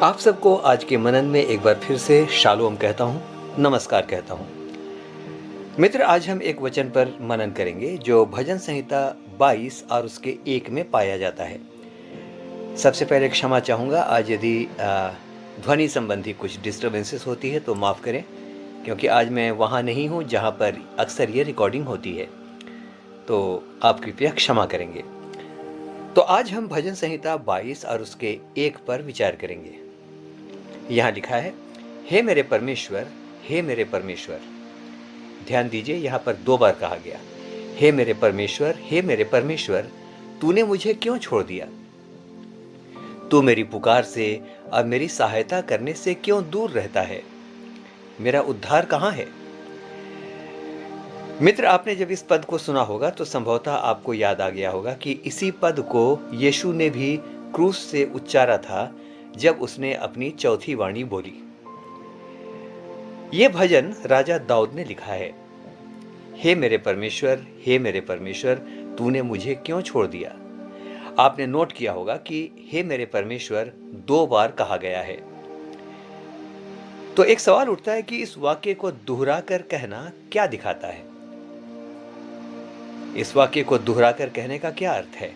आप सबको आज के मनन में एक बार फिर से शालोम कहता हूँ, नमस्कार कहता हूँ। मित्र, आज हम एक वचन पर मनन करेंगे जो भजन संहिता 22 और उसके 1 में पाया जाता है। सबसे पहले क्षमा चाहूँगा आज यदि ध्वनि संबंधी कुछ डिस्टर्बेंसेस होती है तो माफ़ करें, क्योंकि आज मैं वहाँ नहीं हूँ जहाँ पर अक्सर ये रिकॉर्डिंग होती है, तो आप कृपया क्षमा करेंगे। तो आज हम भजन संहिता 22 और उसके 1 पर विचार करेंगे। यहाँ लिखा है, हे मेरे परमेश्वर, हे मेरे परमेश्वर। ध्यान दीजिए, यहाँ पर 2 बार कहा गया, हे मेरे परमेश्वर, हे मेरे परमेश्वर, तूने मुझे क्यों छोड़ दिया? तू मेरी पुकार से और मेरी सहायता करने से क्यों दूर रहता है? मेरा उद्धार कहाँ है? मित्र, आपने जब इस पद को सुना होगा तो संभवतः आपको याद आ गया होगा कि इसी पद को यीशु ने भी क्रूस से उच्चारा था जब उसने अपनी चौथी वाणी बोली। यह भजन राजा दाऊद ने लिखा है, हे मेरे परमेश्वर, हे मेरे परमेश्वर, तूने मुझे क्यों छोड़ दिया? आपने नोट किया होगा कि हे मेरे परमेश्वर 2 बार कहा गया है। तो एक सवाल उठता है कि इस वाक्य को दोहराकर कहना क्या दिखाता है? इस वाक्य को दोहराकर कहने का क्या अर्थ है?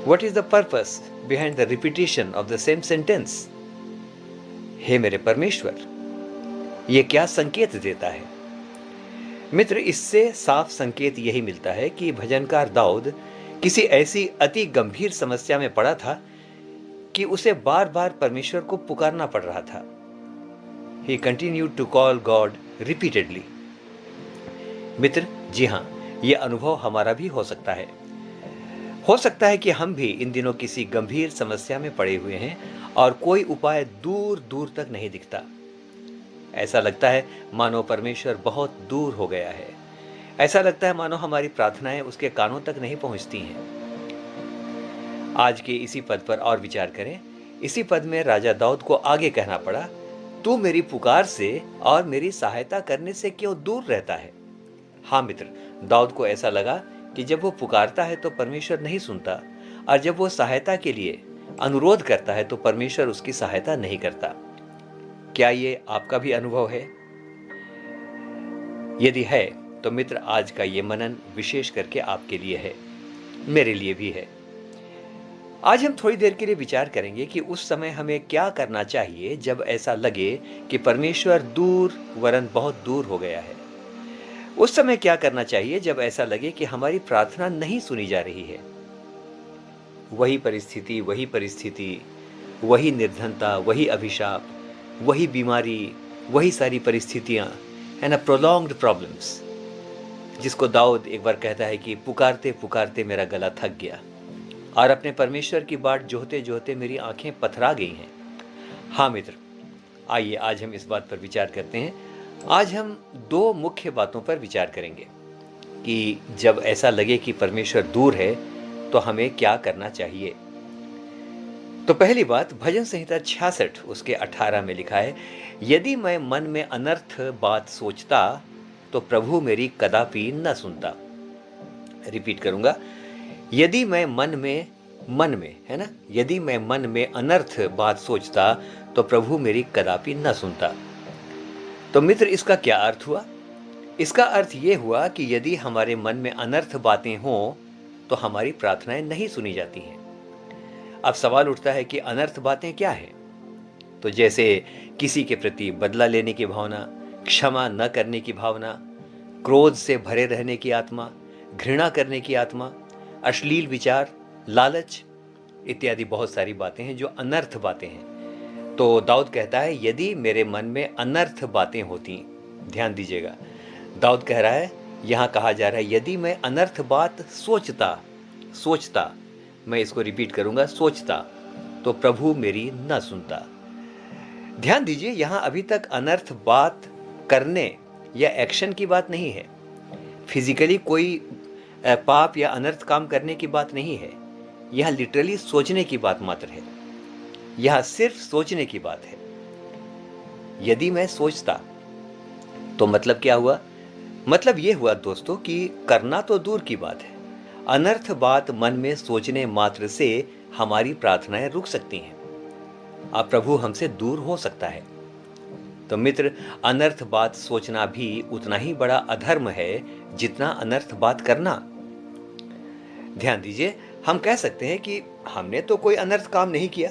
What is the purpose behind the repetition of the same sentence? हे मेरे परमेश्वर, ये क्या संकेत देता है? मित्र, इससे साफ संकेत यही मिलता है कि भजनकार दाऊद किसी ऐसी अति गंभीर समस्या में पड़ा था कि उसे बार बार परमेश्वर को पुकारना पड़ रहा था। He continued to call God repeatedly. मित्र, जी हाँ, यह अनुभव हमारा भी हो सकता है। हो सकता है कि हम भी इन दिनों किसी गंभीर समस्या में पड़े हुए हैं और कोई उपाय दूर दूर तक नहीं दिखता। ऐसा लगता है मानो परमेश्वर बहुत दूर हो गया है। ऐसा लगता है मानो हमारी प्रार्थनाएं उसके कानों तक नहीं पहुंचती हैं। आज के इसी पद पर और विचार करें। इसी पद में राजा दाऊद को आगे कहना पड़ा, तू मेरी पुकार से और मेरी सहायता करने से क्यों दूर रहता है? हाँ मित्र, दाऊद को ऐसा लगा कि जब वो पुकारता है तो परमेश्वर नहीं सुनता, और जब वो सहायता के लिए अनुरोध करता है तो परमेश्वर उसकी सहायता नहीं करता। क्या ये आपका भी अनुभव है? यदि है तो मित्र, आज का ये मनन विशेष करके आपके लिए है, मेरे लिए भी है। आज हम थोड़ी देर के लिए विचार करेंगे कि उस समय हमें क्या करना चाहिए जब ऐसा लगे कि परमेश्वर दूर वरन बहुत दूर हो गया है। उस समय क्या करना चाहिए जब ऐसा लगे कि हमारी प्रार्थना नहीं सुनी जा रही है। वही परिस्थिति, वही निर्धनता, वही अभिशाप, वही बीमारी, वही सारी परिस्थितियां, है ना, प्रोलॉन्ग्ड प्रॉब्लम्स, जिसको दाऊद एक बार कहता है कि पुकारते पुकारते मेरा गला थक गया और अपने परमेश्वर की बाट जोहते जोहते मेरी आंखें पथरा गई हैं। हाँ मित्र, आइए आज हम इस बात पर विचार करते हैं। आज हम 2 मुख्य बातों पर विचार करेंगे कि जब ऐसा लगे कि परमेश्वर दूर है तो हमें क्या करना चाहिए। तो पहली बात, भजन संहिता 66 उसके 18 में लिखा है, यदि मैं मन में अनर्थ बात सोचता तो प्रभु मेरी कदापि न सुनता। रिपीट करूंगा, यदि मैं मन में है ना, यदि मैं मन में अनर्थ बात सोचता तो प्रभु मेरी कदापि न सुनता। तो मित्र, इसका क्या अर्थ हुआ? इसका अर्थ ये हुआ कि यदि हमारे मन में अनर्थ बातें हों तो हमारी प्रार्थनाएं नहीं सुनी जाती हैं। अब सवाल उठता है कि अनर्थ बातें क्या हैं? तो जैसे किसी के प्रति बदला लेने की भावना, क्षमा न करने की भावना, क्रोध से भरे रहने की आत्मा, घृणा करने की आत्मा, अश्लील विचार, लालच इत्यादि बहुत सारी बातें हैं जो अनर्थ बातें हैं। तो दाऊद कहता है, यदि मेरे मन में अनर्थ बातें होती, ध्यान दीजिएगा, दाऊद कह रहा है, यहां कहा जा रहा है, यदि मैं अनर्थ बात सोचता, मैं इसको रिपीट करूंगा, सोचता, तो प्रभु मेरी न सुनता। ध्यान दीजिए, यहां अभी तक अनर्थ बात करने या एक्शन की बात नहीं है। फिजिकली कोई पाप या अनर्थ काम करने की बात नहीं है। यह लिटरली सोचने की बात मात्र है। यह सिर्फ सोचने की बात है। यदि मैं सोचता तो मतलब क्या हुआ? मतलब यह हुआ दोस्तों कि करना तो दूर की बात है, अनर्थ बात मन में सोचने मात्र से हमारी प्रार्थनाएं रुक सकती हैं। प्रभु हमसे दूर हो सकता है। तो मित्र, अनर्थ बात सोचना भी उतना ही बड़ा अधर्म है जितना अनर्थ बात करना। ध्यान दीजिए, हम कह सकते हैं कि हमने तो कोई अनर्थ काम नहीं किया,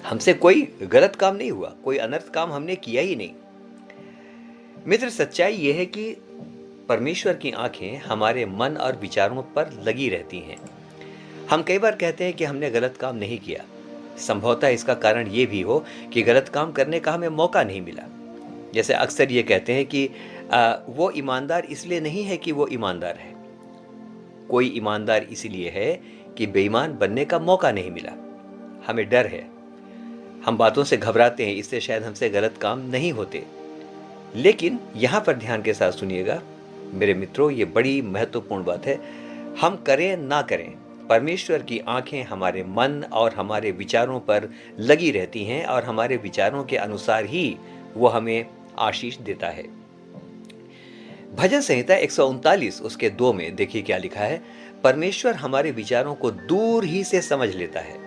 हमसे कोई गलत काम नहीं हुआ, कोई अनर्थ काम हमने किया ही नहीं। मित्र, सच्चाई यह है कि परमेश्वर की आंखें हमारे मन और विचारों पर लगी रहती हैं। हम कई बार कहते हैं कि हमने गलत काम नहीं किया। संभवतः इसका कारण ये भी हो कि गलत काम करने का हमें मौका नहीं मिला। जैसे अक्सर ये कहते हैं कि वो ईमानदार इसलिए नहीं है कि वो ईमानदार है, कोई ईमानदार इसलिए है कि बेईमान बनने का मौका नहीं मिला। हमें डर है, हम बातों से घबराते हैं, इससे शायद हमसे गलत काम नहीं होते। लेकिन यहां पर ध्यान के साथ सुनिएगा मेरे मित्रों, ये बड़ी महत्वपूर्ण बात है। हम करें ना करें, परमेश्वर की आंखें हमारे मन और हमारे विचारों पर लगी रहती हैं और हमारे विचारों के अनुसार ही वो हमें आशीष देता है। भजन संहिता 139 उसके 2 में देखिए क्या लिखा है, परमेश्वर हमारे विचारों को दूर ही से समझ लेता है।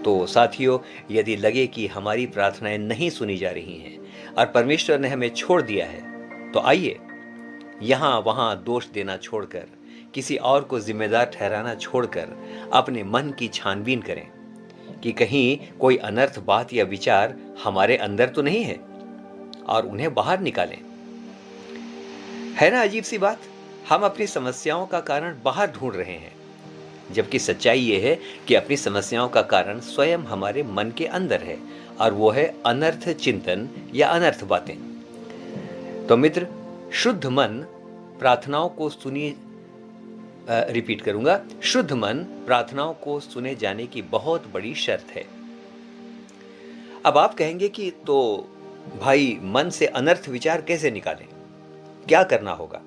तो साथियों, यदि लगे कि हमारी प्रार्थनाएं नहीं सुनी जा रही हैं और परमेश्वर ने हमें छोड़ दिया है, तो आइए यहां वहां दोष देना छोड़कर, किसी और को जिम्मेदार ठहराना छोड़कर अपने मन की छानबीन करें कि कहीं कोई अनर्थ बात या विचार हमारे अंदर तो नहीं है, और उन्हें बाहर निकालें। है ना अजीब सी बात, हम अपनी समस्याओं का कारण बाहर ढूंढ रहे हैं, जबकि सच्चाई यह है कि अपनी समस्याओं का कारण स्वयं हमारे मन के अंदर है, और वो है अनर्थ चिंतन या अनर्थ बातें। तो मित्र, शुद्ध मन प्रार्थनाओं को सुनिए, रिपीट करूंगा, शुद्ध मन प्रार्थनाओं को सुने जाने की बहुत बड़ी शर्त है। अब आप कहेंगे कि तो भाई, मन से अनर्थ विचार कैसे निकालें, क्या करना होगा?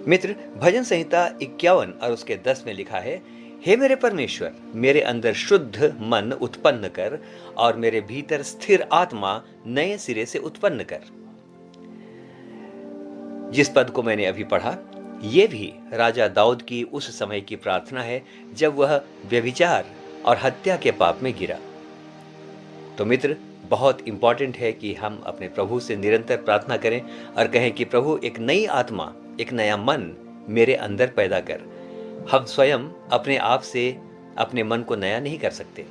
मित्र, भजन संहिता 51 और उसके 10 में लिखा है, हे मेरे परमेश्वर, मेरे अंदर शुद्ध मन उत्पन्न कर और मेरे भीतर स्थिर आत्मा नए सिरे से उत्पन्न कर। जिस पद को मैंने अभी पढ़ा, यह भी राजा दाऊद की उस समय की प्रार्थना है जब वह व्यभिचार और हत्या के पाप में गिरा। तो मित्र, बहुत इंपॉर्टेंट है कि हम अपने प्रभु से निरंतर प्रार्थना करें और कहें कि प्रभु, एक नई आत्मा, एक नया मन मेरे अंदर पैदा कर। हम स्वयं अपने आप से अपने मन को नया नहीं कर सकते।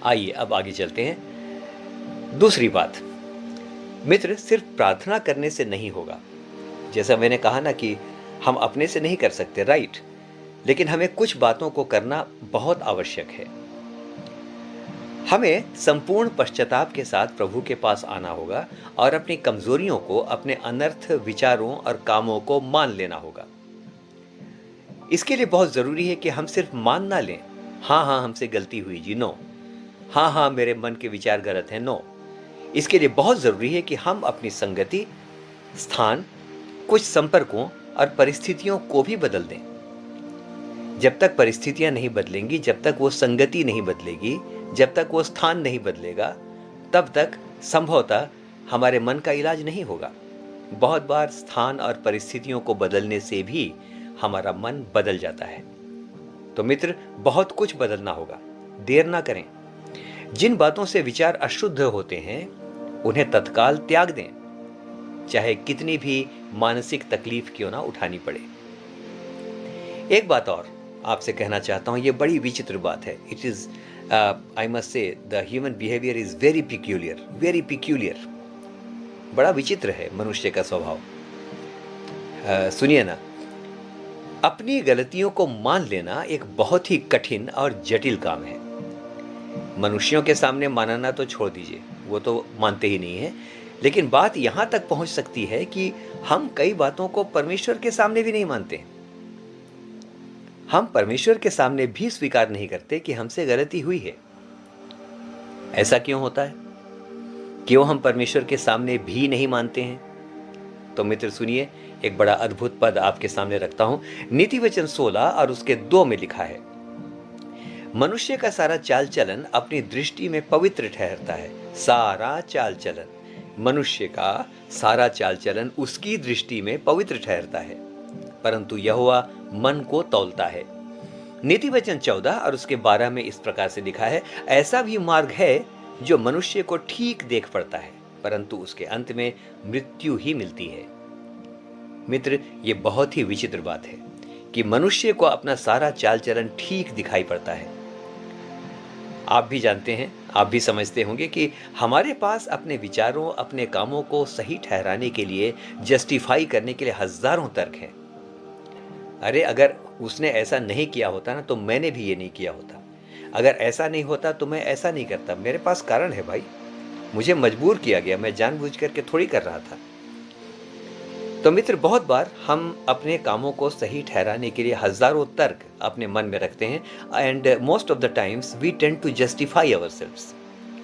आइए अब आगे चलते हैं। दूसरी बात, मित्र, सिर्फ प्रार्थना करने से नहीं होगा। जैसा मैंने कहा ना कि हम अपने से नहीं कर सकते, राइट, लेकिन हमें कुछ बातों को करना बहुत आवश्यक है। हमें संपूर्ण पश्चाताप के साथ प्रभु के पास आना होगा और अपनी कमजोरियों को, अपने अनर्थ विचारों और कामों को मान लेना होगा। इसके लिए बहुत जरूरी है कि हम सिर्फ मान ना लें, हाँ हाँ हमसे गलती हुई जी, नो, हाँ हाँ मेरे मन के विचार गलत हैं, नो। इसके लिए बहुत जरूरी है कि हम अपनी संगति, स्थान, कुछ संपर्कों और परिस्थितियों को भी बदल दें। जब तक परिस्थितियां नहीं बदलेंगी, जब तक वो संगति नहीं बदलेगी, जब तक वो स्थान नहीं बदलेगा, तब तक संभवतः हमारे मन का इलाज नहीं होगा। बहुत बार स्थान और परिस्थितियों को बदलने से भी हमारा मन बदल जाता है। तो मित्र, बहुत कुछ बदलना होगा, देर ना करें। जिन बातों से विचार अशुद्ध होते हैं उन्हें तत्काल त्याग दें, चाहे कितनी भी मानसिक तकलीफ क्यों ना उठानी पड़े। एक बात और आपसे कहना चाहता हूं, यह बड़ी विचित्र बात है। It is I must say the human behaviour is very peculiar, very peculiar. बड़ा विचित्र है मनुष्य का स्वभाव। सुनिए ना, अपनी गलतियों को मान लेना एक बहुत ही कठिन और जटिल काम है। मनुष्यों के सामने मानना तो छोड़ दीजिए, वो तो मानते ही नहीं है, लेकिन बात यहां तक पहुंच सकती है कि हम कई बातों को परमेश्वर के सामने भी नहीं मानते। हम परमेश्वर के सामने भी स्वीकार नहीं करते कि हमसे गलती हुई है। ऐसा क्यों होता है? क्यों हम परमेश्वर के सामने भी नहीं मानते हैं? तो मित्र सुनिए, एक बड़ा अद्भुत पद आपके सामने रखता हूं। नीति वचन 16 और उसके 2 में लिखा है, मनुष्य का सारा चाल चलन अपनी दृष्टि में पवित्र ठहरता है। सारा चाल चलन, मनुष्य का सारा चाल चलन उसकी दृष्टि में पवित्र ठहरता है, परंतु यहोवा मन को तौलता है। नीति वचन 14 और उसके 12 में इस प्रकार से लिखा है, ऐसा भी मार्ग है जो मनुष्य को ठीक देख पड़ता है, परंतु उसके अंत में मृत्यु ही मिलती है। मित्र, ये बहुत ही विचित्र बात है कि मनुष्य को अपना सारा चाल चलन ठीक दिखाई पड़ता है। आप भी जानते हैं, आप भी समझते होंगे कि हमारे पास अपने विचारों, अपने कामों को सही ठहराने के लिए, जस्टिफाई करने के लिए हजारों तर्क हैं। अरे अगर उसने ऐसा नहीं किया होता ना, तो मैंने भी ये नहीं किया होता। अगर ऐसा नहीं होता तो मैं ऐसा नहीं करता। मेरे पास कारण है भाई, मुझे मजबूर किया गया, मैं जानबूझ करके थोड़ी कर रहा था। तो मित्र, बहुत बार हम अपने कामों को सही ठहराने के लिए हजारों तर्क अपने मन में रखते हैं, and most of the times we tend to justify ourselves.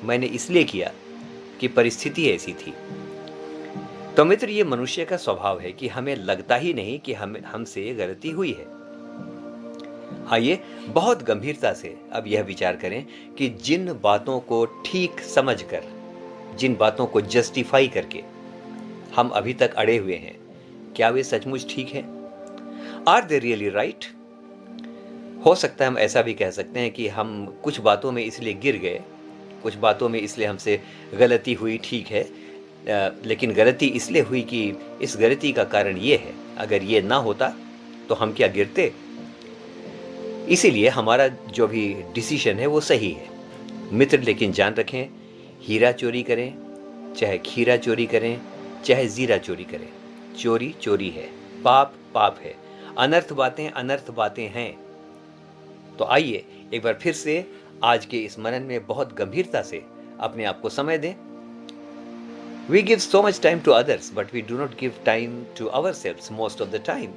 मैंने इसलिए किया कि परिस्थिति ऐसी थी। तो मित्र, ये मनुष्य का स्वभाव है कि हमें लगता ही नहीं कि हमसे गलती हुई है। आइए बहुत गंभीरता से अब यह विचार करें कि जिन बातों को ठीक समझकर, जिन बातों को जस्टिफाई करके हम अभी तक अड़े हुए हैं, क्या वे सचमुच ठीक हैं? Are they really right? हो सकता है हम ऐसा भी कह सकते हैं कि हम कुछ बातों में इसलिए गिर गए, कुछ बातों में इसलिए हमसे गलती हुई, ठीक है, लेकिन गलती इसलिए हुई कि इस गलती का कारण ये है, अगर ये ना होता तो हम क्या गिरते? इसीलिए हमारा जो भी डिसीजन है वो सही है। मित्र, लेकिन जान रखें, हीरा चोरी करें, चाहे खीरा चोरी करें, चाहे जीरा चोरी करें, चोरी चोरी है, पाप पाप है, अनर्थ बातें हैं। तो आइए एक बार फिर से आज के इस मनन में बहुत गंभीरता से अपने आप को समय दें। We give so much time to others, but we do not give time to ourselves most of the time.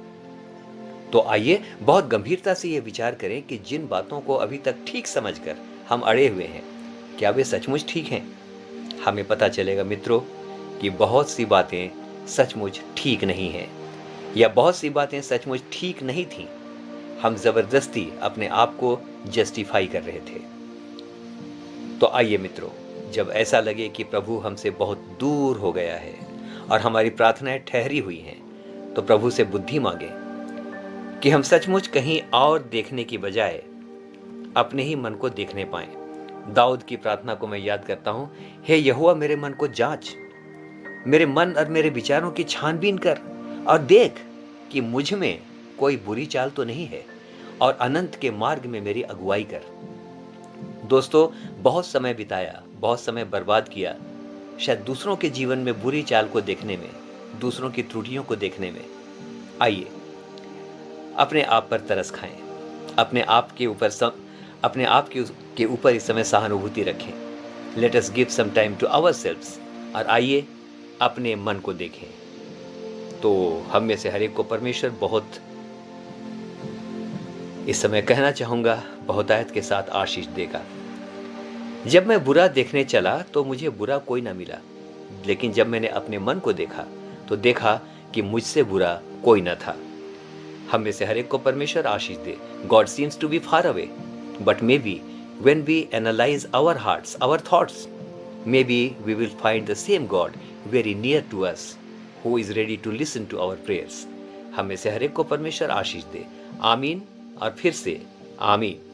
तो आइए बहुत गंभीरता से ये विचार करें कि जिन बातों को अभी तक ठीक समझकर हम अड़े हुए हैं, क्या वे सचमुच ठीक हैं? हमें पता चलेगा मित्रों कि बहुत सी बातें सचमुच ठीक नहीं हैं, या बहुत सी बातें सचमुच ठीक नहीं थीं। हम जबरदस्ती अपने आप को जस्टिफाई कर रहे थे। तो आइए मित्रों, जब ऐसा लगे कि प्रभु हमसे बहुत दूर हो गया है और हमारी प्रार्थनाएं ठहरी हुई हैं, तो प्रभु से बुद्धि मांगे कि हम सचमुच कहीं और देखने की बजाय अपने ही मन को देखने पाएं। दाऊद की प्रार्थना को मैं याद करता हूं, हे यहोवा मेरे मन को जांच, मेरे मन और मेरे विचारों की छानबीन कर और देख कि मुझ में कोई बुरी चाल तो नहीं है, और अनंत के मार्ग में मेरी अगुवाई कर। दोस्तों, बहुत समय बिताया, बहुत समय बर्बाद किया शायद दूसरों के जीवन में बुरी चाल को देखने में, दूसरों की त्रुटियों को देखने में। आइए अपने आप पर तरस खाएं, अपने आप के ऊपर इस समय सहानुभूति रखें। Let us give some time to ourselves, और आइए अपने मन को देखें। तो हम में से हर एक को परमेश्वर बहुत, इस समय कहना चाहूंगा, बहुतायत के साथ आशीष देगा। जब मैं बुरा देखने चला तो मुझे बुरा कोई ना मिला, लेकिन जब मैंने अपने मन को देखा तो देखा कि मुझसे बुरा कोई ना था। हम में से हर एक को परमेश्वर आशीष दे। God seems to be far away, but maybe when we analyze our hearts, our thoughts, maybe we will find the same God very near to us, who is ready to listen to our prayers. हम में से हर एक को परमेश्वर आशीष दे। आमीन और फिर से आमीन।